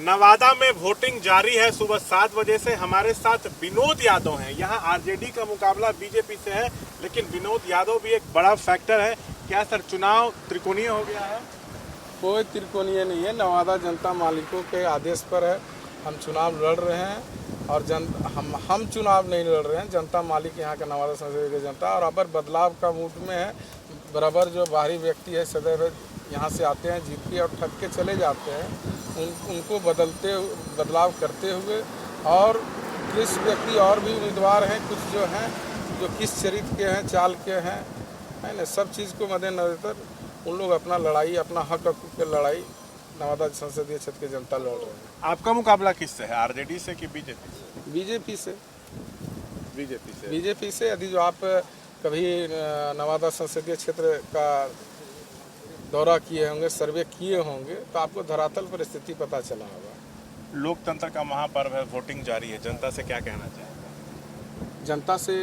नवादा में वोटिंग जारी है। सुबह 7 बजे से हमारे साथ विनोद यादव हैं। यहाँ आरजेडी का मुकाबला बीजेपी से है, लेकिन विनोद यादव भी एक बड़ा फैक्टर है। क्या सर, चुनाव त्रिकोणीय हो गया है? कोई त्रिकोणीय नहीं है। नवादा जनता मालिकों के आदेश पर है, हम चुनाव लड़ रहे हैं। और हम चुनाव नहीं लड़ रहे हैं, जनता मालिक यहाँ का नवादा संसदीय की जनता। और अबर बदलाव का मूड में है। बराबर जो बाहरी व्यक्ति है सदैव यहाँ से आते हैं, जीत के और ठग के चले जाते हैं। उनको बदलाव करते हुए, और कुछ व्यक्ति और भी उम्मीदवार हैं, कुछ जो हैं जो किस चरित्र के हैं, चाल के हैं, है ना, सब चीज़ को मद्देनजर उन लोग अपना लड़ाई, अपना हक की लड़ाई नवादा संसदीय क्षेत्र की जनता लड़ रहे हैं। आपका मुकाबला किससे है, आरजेडी से कि बीजेपी से? बीजेपी से। बीजेपी से। यदि जो आप कभी नवादा संसदीय क्षेत्र का दौरा किए होंगे, सर्वे किए होंगे, तो आपको धरातल पर स्थिति पता चला होगा। लोकतंत्र का महापर्व है, वोटिंग जारी है, जनता से क्या कहना चाहेंगे? जनता से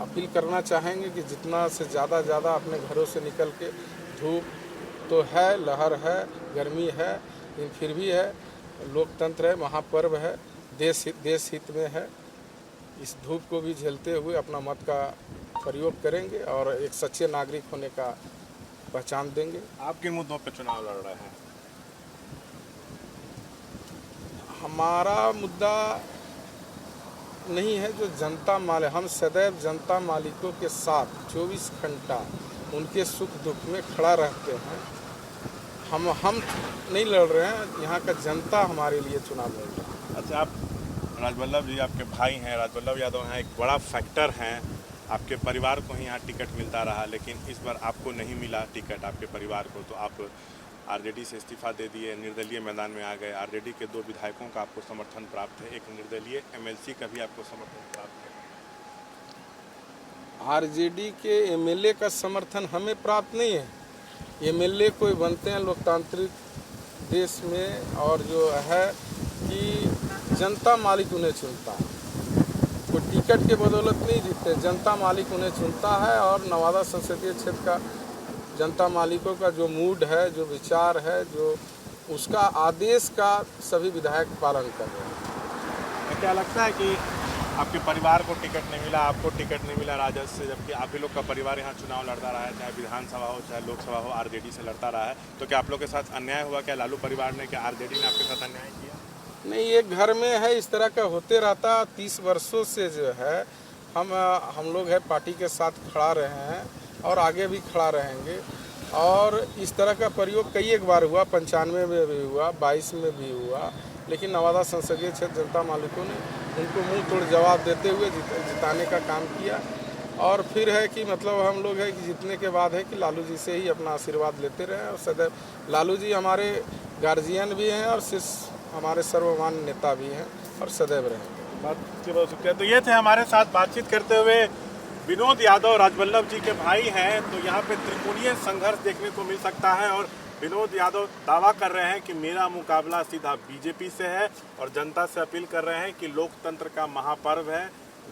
अपील करना चाहेंगे कि जितना से ज़्यादा अपने घरों से निकल के, धूप तो है, लहर है, गर्मी है, लेकिन फिर भी है, लोकतंत्र है, महापर्व है, देश हित में है। इस धूप को भी झेलते हुए अपना मत का प्रयोग करेंगे और एक सच्चे नागरिक होने का पहचान देंगे। आप किन मुद्दों पे चुनाव लड़ रहे हैं? हमारा मुद्दा नहीं है जो जनता मालिक, हम सदैव जनता मालिकों के साथ 24 घंटा उनके सुख दुख में खड़ा रहते हैं। हम नहीं लड़ रहे हैं, यहाँ का जनता हमारे लिए चुनाव लड़ रहा है। अच्छा, आप राजवल्लभ जी आपके भाई हैं, राजवल्लभ यादव यहाँ एक बड़ा फैक्टर हैं। आपके परिवार को ही यहाँ टिकट मिलता रहा, लेकिन इस बार आपको नहीं मिला टिकट, आपके परिवार को, तो आप आरजेडी से इस्तीफा दे दिए, निर्दलीय मैदान में आ गए। आरजेडी के 2 विधायकों का आपको समर्थन प्राप्त है, एक निर्दलीय एमएलसी का भी आपको समर्थन प्राप्त है। आरजेडी के एमएलए का समर्थन हमें प्राप्त नहीं है। एमएलए कोई बनते हैं लोकतांत्रिक देश में, और जो है कि जनता मालिक उन्हें चुनता है, कोई टिकट के बदौलत नहीं जीतते, जनता मालिक उन्हें चुनता है। और नवादा संसदीय क्षेत्र का जनता मालिकों का जो मूड है, जो विचार है, जो उसका आदेश का सभी विधायक पालन कर रहे हैं। क्या लगता है कि आपके परिवार को टिकट नहीं मिला, आपको टिकट नहीं मिला राजद से, जबकि आप ही लोग का परिवार यहाँ चुनाव लड़ता रहा है, चाहे विधानसभा हो चाहे लोकसभा हो, आरजेडी से लड़ता रहा है, तो क्या आप लोग के साथ अन्याय हुआ? क्या लालू परिवार ने, क्या आरजेडी ने आपके साथ अन्याय किया? नहीं, ये घर में है, इस तरह का होते रहता। 30 वर्षों से जो है हम लोग है पार्टी के साथ खड़ा रहे हैं और आगे भी खड़ा रहेंगे। और इस तरह का प्रयोग कई एक बार हुआ, 95 में भी हुआ, 22 में भी हुआ, लेकिन नवादा संसदीय क्षेत्र जनता मालिकों ने उनको मुंह तोड़ जवाब देते हुए जिताने का काम किया। और फिर है कि मतलब हम लोग है कि जीतने के बाद है कि लालू जी से ही अपना आशीर्वाद लेते रहे। और सदैव लालू जी हमारे गार्जियन भी हैं और हमारे सर्वमान्य नेता भी हैं, और सदैव रहेंगे। बहुत शुक्रिया। तो ये थे हमारे साथ बातचीत करते हुए विनोद यादव, राजवल्लभ जी के भाई हैं। तो यहाँ पे त्रिकोणीय संघर्ष देखने को मिल सकता है, और विनोद यादव दावा कर रहे हैं कि मेरा मुकाबला सीधा बीजेपी से है, और जनता से अपील कर रहे हैं कि लोकतंत्र का महापर्व है,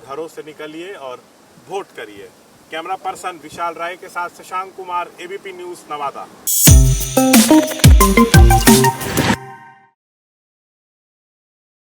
घरों से निकलिए और वोट करिए। कैमरा पर्सन विशाल राय के साथ शशांक कुमार, एबीपी न्यूज़, नवादा।